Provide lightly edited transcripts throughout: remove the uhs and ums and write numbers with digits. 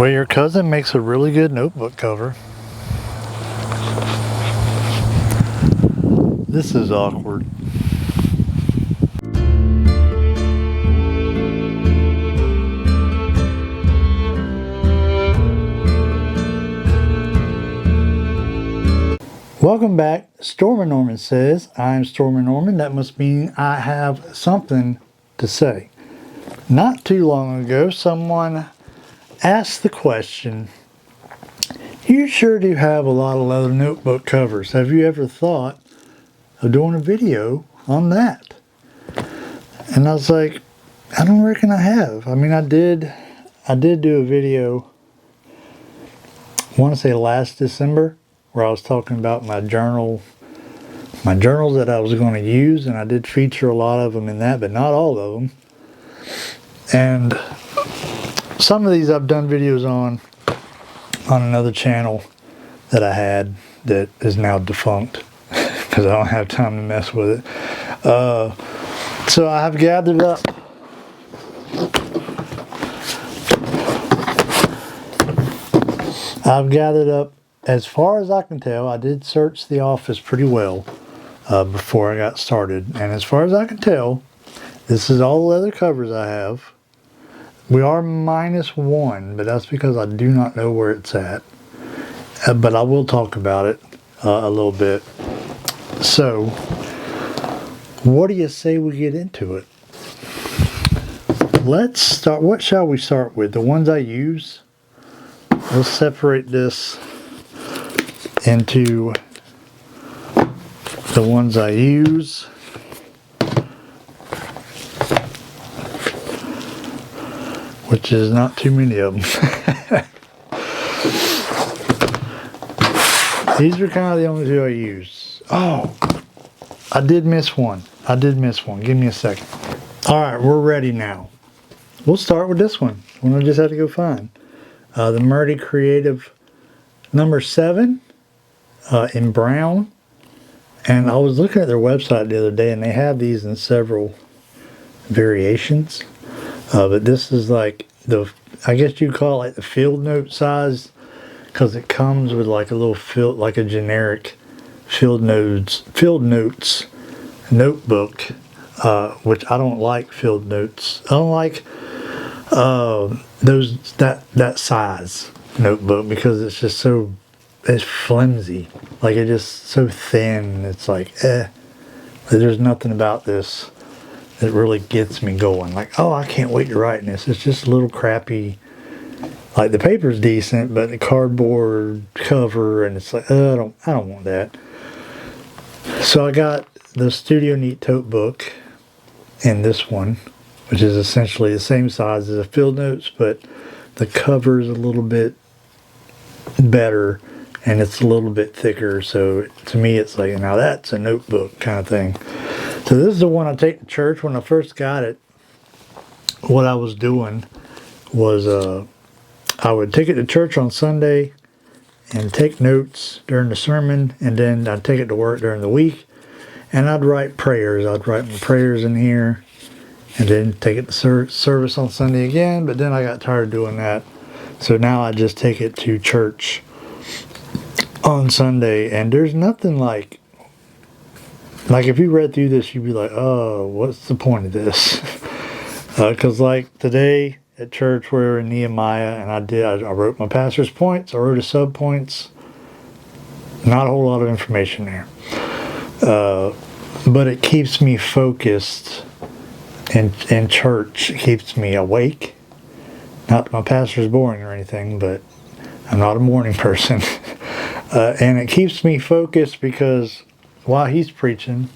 Well, your cousin makes a really good notebook cover. This is awkward. Welcome back. Stormy Norman says, I'm Stormy Norman. That must mean I have something to say. Not too long ago, someone asked the question, you sure do have a lot of leather notebook covers. Have you ever thought of doing a video on that? And I was like, I don't reckon I have. I mean, I did do a video, I want to say last December, where I was talking about my journals that I was going to use, and I did feature a lot of them in that, but not all of them. And some of these I've done videos on another channel that I had that is now defunct because I don't have time to mess with it. So I have gathered up as far as I can tell. I did search the office pretty well before I got started, and as far as I can tell, this is all the leather covers I have. We are -1, but that's because I do not know where it's at. But I will talk about it a little bit. So, what do you say we get into it? Let's start. What shall we start with? The ones I use. We'll separate this into the ones I use. Which is not too many of them. These are kind of the only two I use. Oh, I did miss one. Give me a second. Alright, we're ready now. We'll start with this one I just had to go find. The Murdy Creative number 7 in brown. And I was looking at their website the other day, and they have these in several variations. But this is like I guess you'd call it like the field note size, because it comes with like a little like a generic field notes notebook, which I don't like field notes. I don't like that size notebook because it's just it's flimsy. Like it's just so thin. It's like there's nothing about this that really gets me going. Like, oh, I can't wait to write in this. It's just a little crappy. Like the paper's decent, but the cardboard cover, and it's like, I don't want that. So I got the Studio Neat tote book in this one, which is essentially the same size as a field notes, but the cover's a little bit better and it's a little bit thicker. So to me, it's like, now that's a notebook kind of thing. So this is the one I take to church. When I first got it, what I was doing was I would take it to church on Sunday and take notes during the sermon, and then I'd take it to work during the week, and I'd write prayers. I'd write my prayers in here, and then take it to service on Sunday again, but then I got tired of doing that. So now I just take it to church on Sunday, and there's nothing like if you read through this, you'd be like, oh, what's the point of this? Because like today at church, we were in Nehemiah, and I wrote my pastor's points, I wrote his sub points. Not a whole lot of information there. But it keeps me focused in church. It keeps me awake. Not that my pastor's boring or anything, but I'm not a morning person. And it keeps me focused because while he's preaching,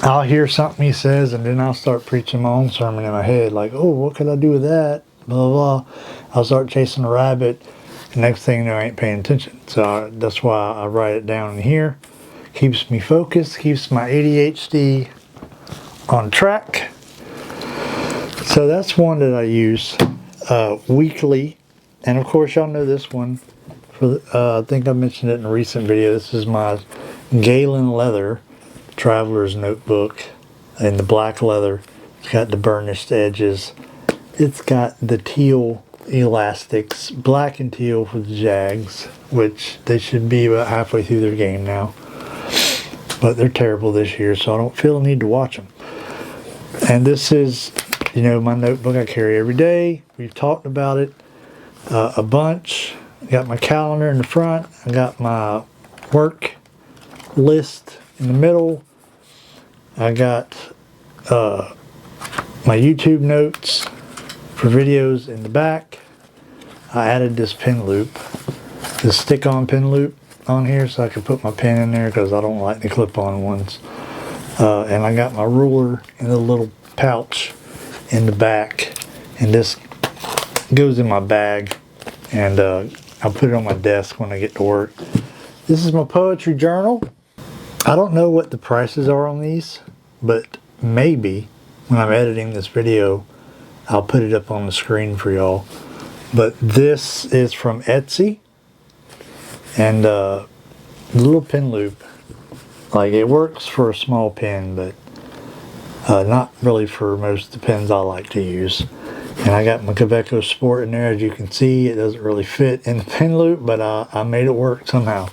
I'll hear something he says, and then I'll start preaching my own sermon in my head. Like, oh, what could I do with that? Blah, blah, blah. I'll start chasing a rabbit. The next thing you know, I ain't paying attention. So that's why I write it down in here. Keeps me focused, keeps my ADHD on track. So that's one that I use weekly. And of course, y'all know this one. I think I mentioned it in a recent video. This is my Galen Leather Traveler's Notebook in the black leather. It's got the burnished edges. It's got the teal elastics, black and teal for the Jags, which they should be about halfway through their game now. But they're terrible this year, so I don't feel the need to watch them. And this is, you know, my notebook I carry every day. We've talked about it a bunch. I got my calendar in the front. I got my work list in the middle. I got my YouTube notes for videos in the back. I added this pin loop, this stick-on pin loop on here, so I can put my pen in there because I don't like the clip-on ones. And I got my ruler in the little pouch in the back, and this goes in my bag, and I'll put it on my desk when I get to work. This is my poetry journal. I don't know what the prices are on these, but maybe when I'm editing this video I'll put it up on the screen for y'all. But this is from Etsy, and the little pin loop, like, it works for a small pen, but not really for most of the pens I like to use. And I got my Kaweco Sport in there. As you can see, it doesn't really fit in the pin loop, but I made it work somehow.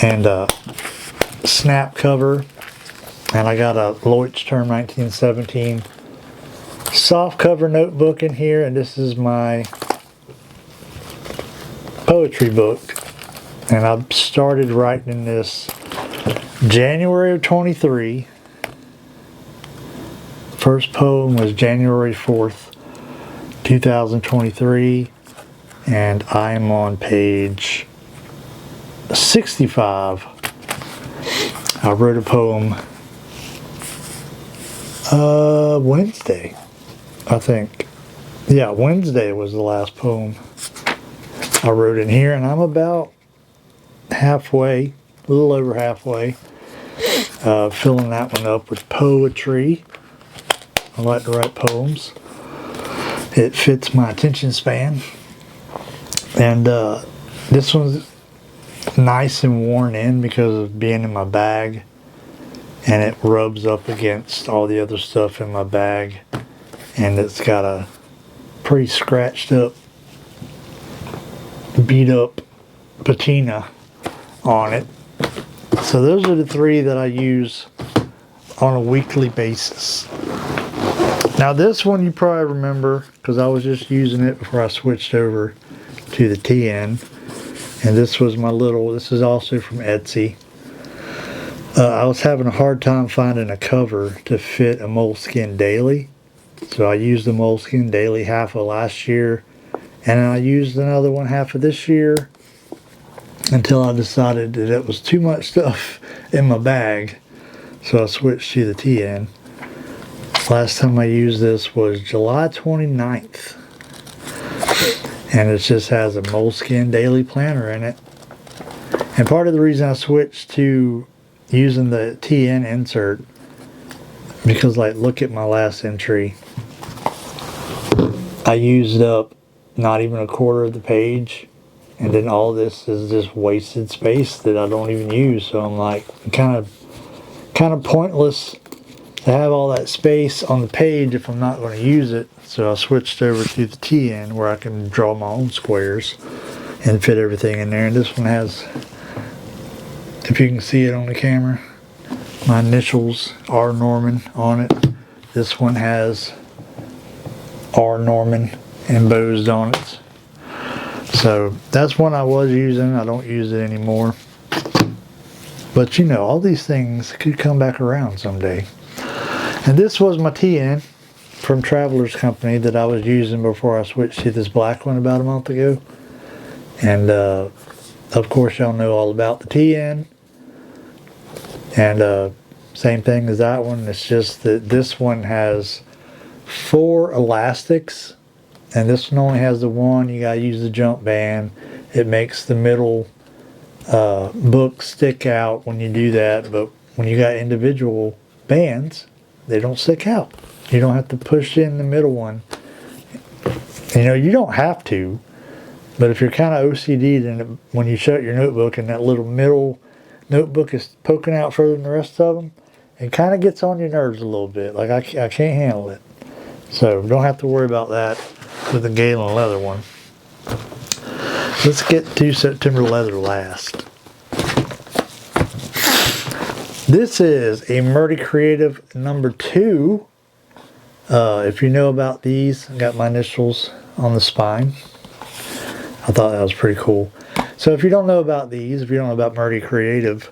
And snap cover, and I got a Leuchtturm 1917 soft cover notebook in here, and this is my poetry book, and I started writing this January of 23. First poem was January 4th, 2023, and I am on page 65. I wrote a poem Wednesday, I think. Yeah, Wednesday was the last poem I wrote in here, and I'm about halfway, a little over halfway, filling that one up with poetry. I like to write poems. It fits my attention span. And this one's nice and worn in because of being in my bag, and it rubs up against all the other stuff in my bag, and it's got a pretty scratched up, beat up patina on it. So those are the three that I use on a weekly basis. Now this one you probably remember because I was just using it before I switched over to the TN. And this was my little, this is also from Etsy. I was having a hard time finding a cover to fit a Moleskine Daily. So I used the Moleskine Daily half of last year, and then I used another one half of this year, until I decided that it was too much stuff in my bag. So I switched to the TN. Last time I used this was July 29th. And it just has a Moleskine Daily Planner in it. And part of the reason I switched to using the TN insert, because, like, look at my last entry. I used up not even a quarter of the page, and then all this is just wasted space that I don't even use. So I'm like, kind of pointless to have all that space on the page if I'm not going to use it. So I switched over to the TN where I can draw my own squares and fit everything in there. And this one has, if you can see it on the camera, my initials R. Norman on it. This one has R. Norman embossed on it. So that's one I was using. I don't use it anymore. But you know, all these things could come back around someday. And this was my TN from Travelers Company that I was using before I switched to this black one about a month ago. And of course y'all know all about the TN. And same thing as that one. It's just that this one has 4 elastics, and this one only has the one. You gotta use the jump band. It makes the middle book stick out when you do that, but when you got individual bands, they don't stick out. You don't have to push in the middle one. You know, you don't have to, but if you're kind of OCD, then when you shut your notebook and that little middle notebook is poking out further than the rest of them, it kind of gets on your nerves a little bit. Like, I can't handle it. So don't have to worry about that. with the Galen leather one. Let's get to September leather last. This is a Murdy Creative number 2. If you know about these, I got my initials on the spine. I thought that was pretty cool. So if you don't know about these, if you don't know about Murdy Creative,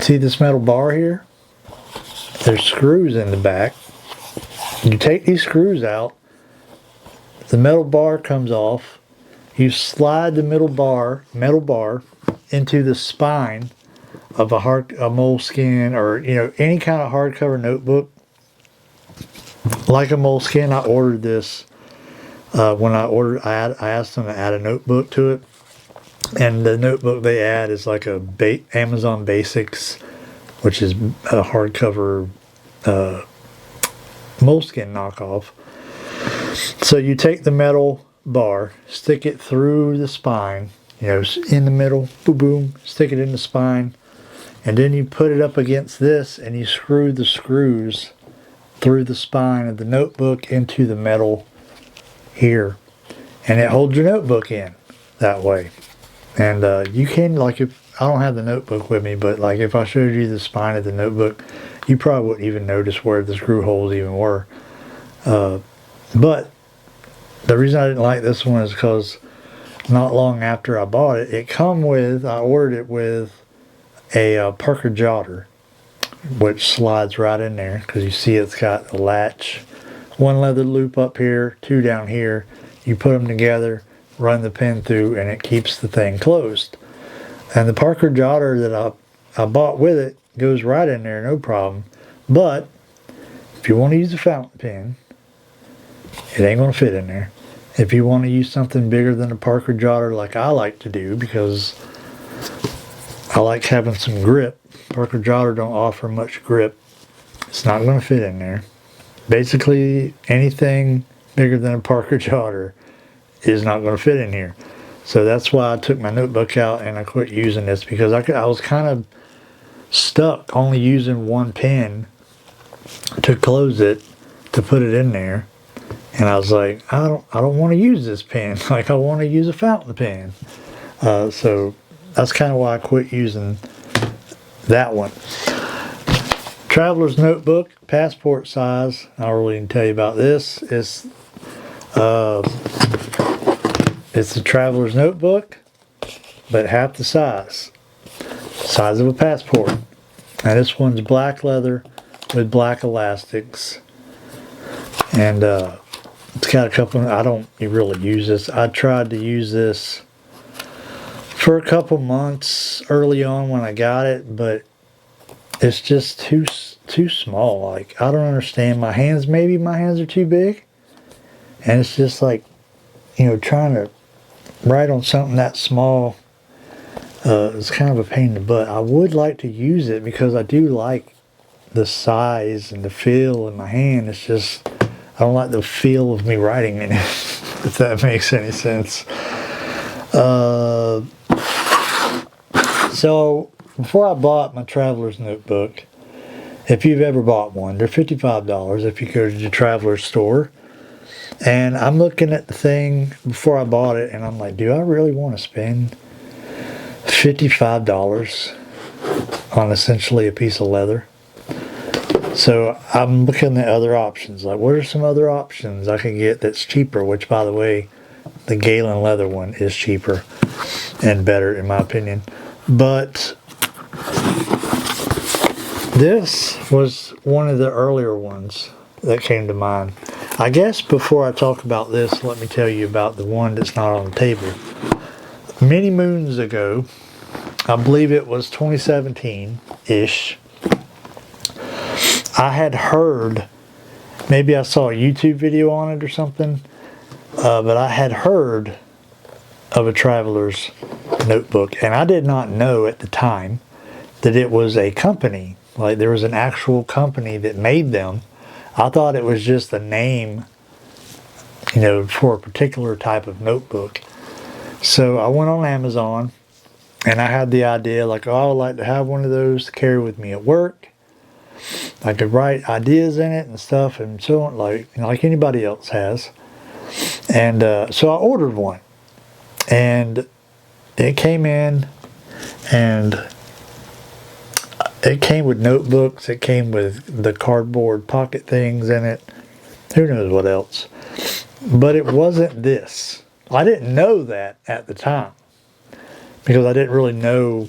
see this metal bar here? There's screws in the back. You take these screws out, the metal bar comes off, you slide the metal bar into the spine of a Moleskine, or any kind of hardcover notebook like a Moleskine. I ordered this when I asked them to add a notebook to it, and the notebook they add is like a Amazon Basics, which is a hardcover Moleskine knockoff. So you take the metal bar, stick it through the spine, in the middle, boom, boom, stick it in the spine, and then you put it up against this and you screw the screws through the spine of the notebook into the metal here, and it holds your notebook in that way. And you can, like, if I don't have the notebook with me, but like if I showed you the spine of the notebook, you probably wouldn't even notice where the screw holes even were. But the reason I didn't like this one is because not long after I bought it, I ordered it with a Parker Jotter, which slides right in there, because you see it's got a latch, one leather loop up here, 2 down here. You put them together, run the pin through, and it keeps the thing closed. And the Parker Jotter that I bought with it goes right in there, no problem. But if you want to use a fountain pen, it ain't going to fit in there. If you want to use something bigger than a Parker Jotter, like I like to do, because I like having some grip, Parker Jotter don't offer much grip. It's not going to fit in there. Basically, anything bigger than a Parker Jotter is not going to fit in here. So that's why I took my notebook out and I quit using this, because I was kind of stuck only using one pen to close it, to put it in there. And I was like, I don't want to use this pen. Like, I want to use a fountain pen. So that's kind of why I quit using that one. Traveler's Notebook, passport size. I don't really need to tell you about this. It's a Traveler's Notebook, but half the size of a passport. And this one's black leather with black elastics. And it's got a couple, I don't really use this. I tried to use this for a couple months early on when I got it, but it's just too small. Like, I don't understand. Maybe my hands are too big. And it's just like, trying to write on something that small, it's kind of a pain in the butt. I would like to use it because I do like the size and the feel in my hand. It's just, I don't like the feel of me writing in it, if that makes any sense. So before I bought my Traveler's Notebook, if you've ever bought one, they're $55 if you go to the Traveler's store. And I'm looking at the thing before I bought it, and I'm like, do I really want to spend $55 on essentially a piece of leather? So I'm looking at other options. Like, what are some other options I can get that's cheaper? Which, by the way, the Galen leather one is cheaper and better, in my opinion. But this was one of the earlier ones that came to mind. I guess before I talk about this, let me tell you about the one that's not on the table. Many moons ago, I believe it was 2017-ish, I had heard, maybe I saw a YouTube video on it or something, but I had heard of a Traveler's Notebook, and I did not know at the time that it was a company. Like, there was an actual company that made them. I thought it was just a name, for a particular type of notebook. So I went on Amazon, and I had the idea, like, oh, I would like to have one of those to carry with me at work. I could write ideas in it and stuff and so on, like anybody else has. And so I ordered one, and it came in, and it came with notebooks. It came with the cardboard pocket things in it. Who knows what else? But it wasn't this. I didn't know that at the time, because I didn't really know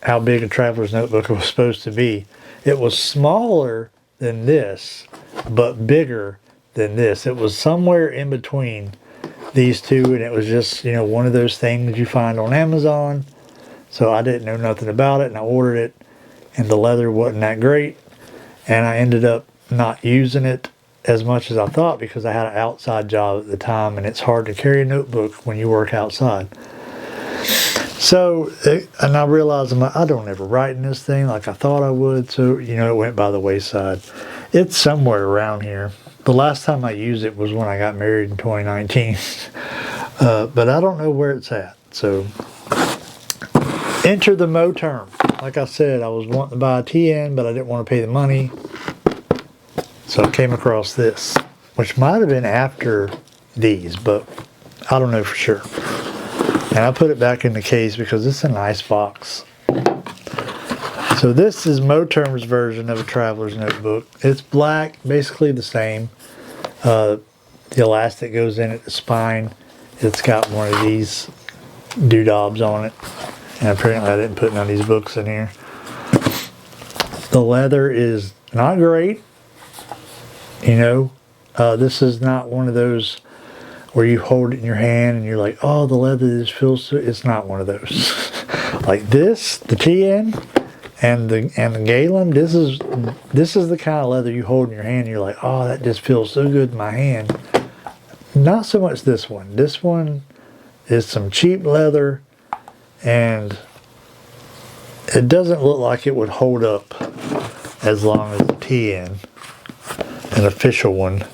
how big a traveler's notebook was supposed to be. It was smaller than this, but bigger than this. It was somewhere in between these two, and it was just, one of those things you find on Amazon. So I didn't know nothing about it, and I ordered it, and the leather wasn't that great, and I ended up not using it as much as I thought, because I had an outside job at the time, and it's hard to carry a notebook when you work outside. So, and I realized I don't ever write in this thing like I thought I would, so, it went by the wayside. It's somewhere around here. The last time I used it was when I got married in 2019, but I don't know where it's at. So, enter the Moterm. Like I said, I was wanting to buy a TN, but I didn't want to pay the money, so I came across this, which might have been after these, but I don't know for sure. And I put it back in the case because it's a nice box. So this is Moterm's version of a traveler's notebook. It's black, basically the same. The elastic goes in at the spine. It's got one of these doodads on it. And apparently I didn't put none of these books in here. The leather is not great. This is not one of those where you hold it in your hand and you're like, oh, the leather just feels so. It's not one of those. Like this, the TN and the Galen, this is the kind of leather you hold in your hand and you're like, oh, that just feels so good in my hand. Not so much this one. This one is some cheap leather, and it doesn't look like it would hold up as long as the TN, an official one,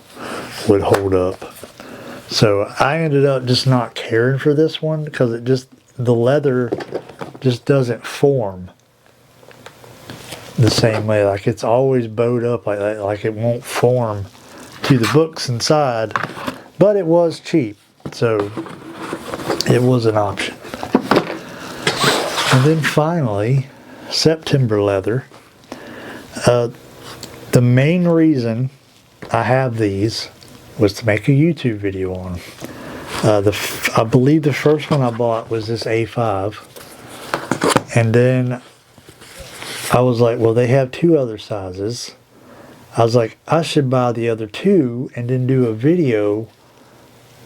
would hold up. So I ended up just not caring for this one because the leather just doesn't form the same way. Like it's always bowed up like that, like it won't form to the books inside. But it was cheap, so it was an option. And then finally, September leather. The main reason I have these was to make a YouTube video on. I believe the first one I bought was this A5. And then I was like, well, they have two other sizes. I was like, I should buy the other two and then do a video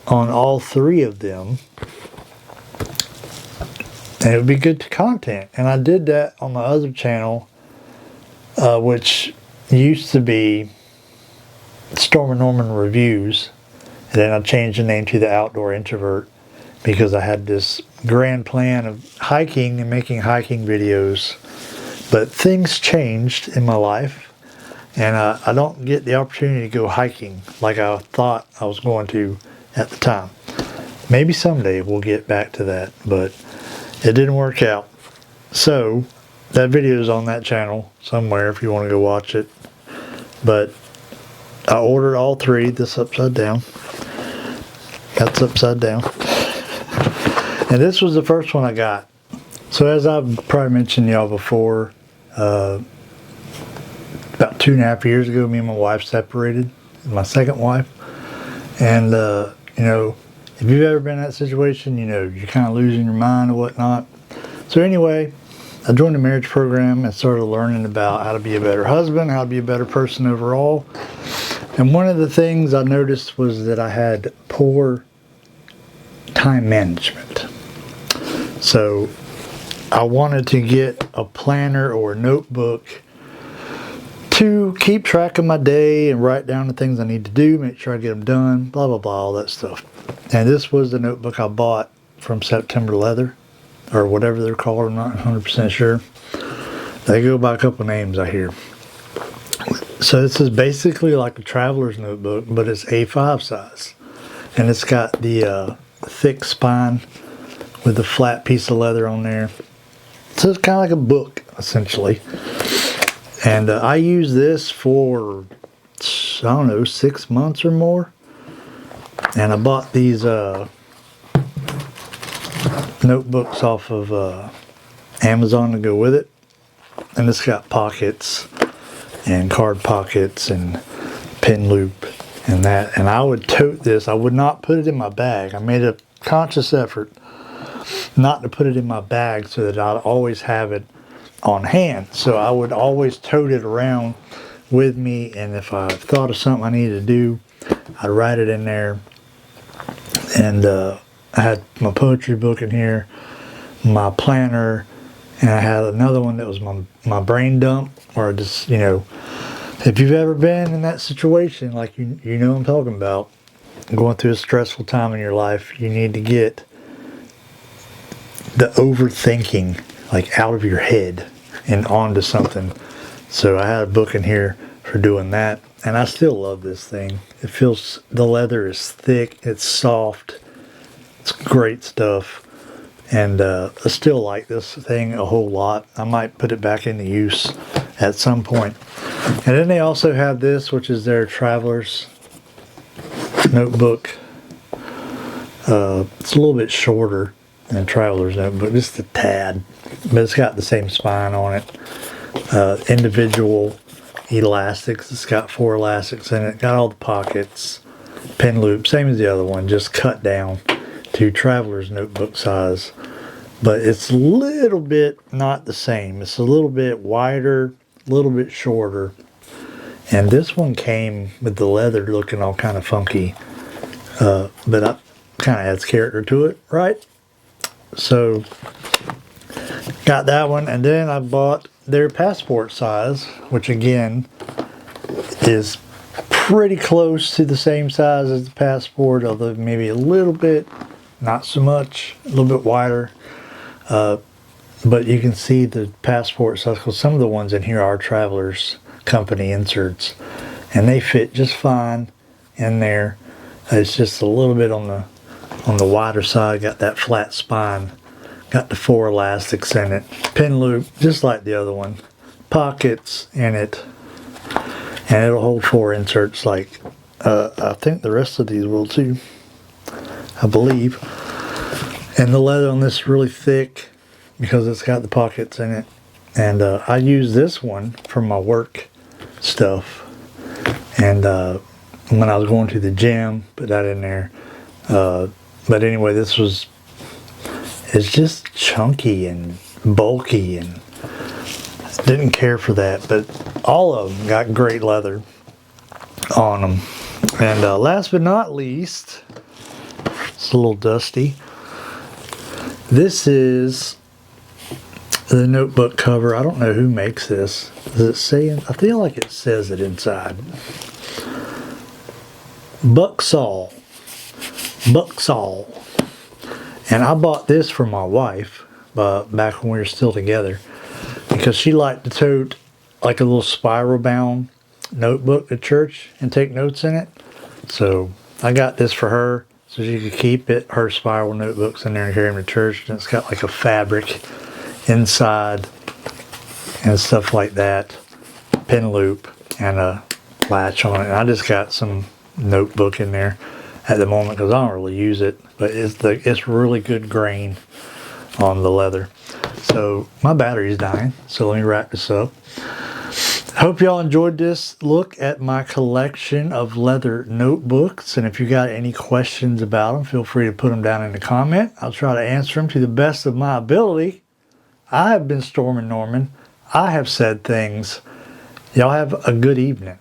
on all three of them. And it would be good to content. And I did that on my other channel, which used to be Storm & Norman Reviews, and then I changed the name to The Outdoor Introvert because I had this grand plan of hiking and making hiking videos, but things changed in my life, and I don't get the opportunity to go hiking like I thought I was going to at the time. Maybe someday we'll get back to that, but it didn't work out. So that video is on that channel somewhere if you want to go watch it. But I ordered all three. This upside down. That's upside down. And this was the first one I got. So as I've probably mentioned to y'all before, about 2.5 years ago, me and my wife separated. My second wife. And, if you've ever been in that situation, you're kind of losing your mind or whatnot. So anyway, I joined the marriage program and started learning about how to be a better husband, how to be a better person overall. And one of the things I noticed was that I had poor time management. So I wanted to get a planner or a notebook to keep track of my day and write down the things I need to do, make sure I get them done, blah, blah, blah, all that stuff. And this was the notebook I bought from September Leather, or whatever they're called. I'm not 100% sure. They go by a couple names, I hear. So this is basically like a traveler's notebook, but it's A5 size. And it's got the thick spine with the flat piece of leather on there. So it's kind of like a book, essentially. And I used this for, I don't know, 6 months or more. And I bought these notebooks off of Amazon to go with it. And it's got pockets and card pockets and pen loop and that. And I would tote this. I would not put it in my bag. I made a conscious effort not to put it in my bag so that I'd always have it on hand. So I would always tote it around with me, and if I thought of something I needed to do, I'd write it in there. And I had my poetry book in here, my planner, and I had another one that was my brain dump, or just, you know, if you've ever been in that situation, like you know what I'm talking about, going through a stressful time in your life, you need to get the overthinking like out of your head and onto something. So I had a book in here for doing that, and I still love this thing. It feels, the leather is thick, it's soft, it's great stuff, and I still like this thing a whole lot. I might put it back into use at some point. And then they also have this, which is their Traveler's notebook. It's a little bit shorter than Traveler's notebook, just a tad, but it's got the same spine on it. Individual elastics. It's got 4 elastics in it. Got all the pockets. Pen loop, same as the other one, just cut down to Traveler's notebook size. But it's a little bit not the same. It's a little bit wider, a little bit shorter. And this one came with the leather looking all kind of funky. But I kind of adds character to it, right? So got that one, and then I bought their passport size, which again is pretty close to the same size as the passport, although maybe a little bit, not so much, a little bit wider. But you can see the passport size, because some of the ones in here are Traveler's company inserts, and they fit just fine in there. It's just a little bit on the wider side. Got that flat spine. Got the 4 elastics in it. Pen loop, just like the other one. Pockets in it. And it'll hold 4 inserts like I think the rest of these will too, I believe. And the leather on this is really thick because it's got the pockets in it. And I use this one for my work stuff. And when I was going to the gym, put that in there. But anyway, it's just chunky and bulky, and didn't care for that. But all of them got great leather on them. And last but not least, it's a little dusty. This is the notebook cover. I don't know who makes this. Does it say? I feel like it says it inside. Bucksall. And I bought this for my wife back when we were still together, because she liked to tote like a little spiral bound notebook to church and take notes in it. So I got this for her so she could keep her spiral notebooks in there and carry them to church. And it's got like a fabric inside and stuff like that, pen loop, and a latch on it. And I just got some notebook in there at the moment because I don't really use it, but it's really good grain on the leather. So my battery's dying, so let me wrap this up. Hope y'all enjoyed this look at my collection of leather notebooks, and if you got any questions about them, feel free to put them down in the comment. I'll try to answer them to the best of my ability. I have been Stormin' Norman. I have said things. Y'all have a good evening.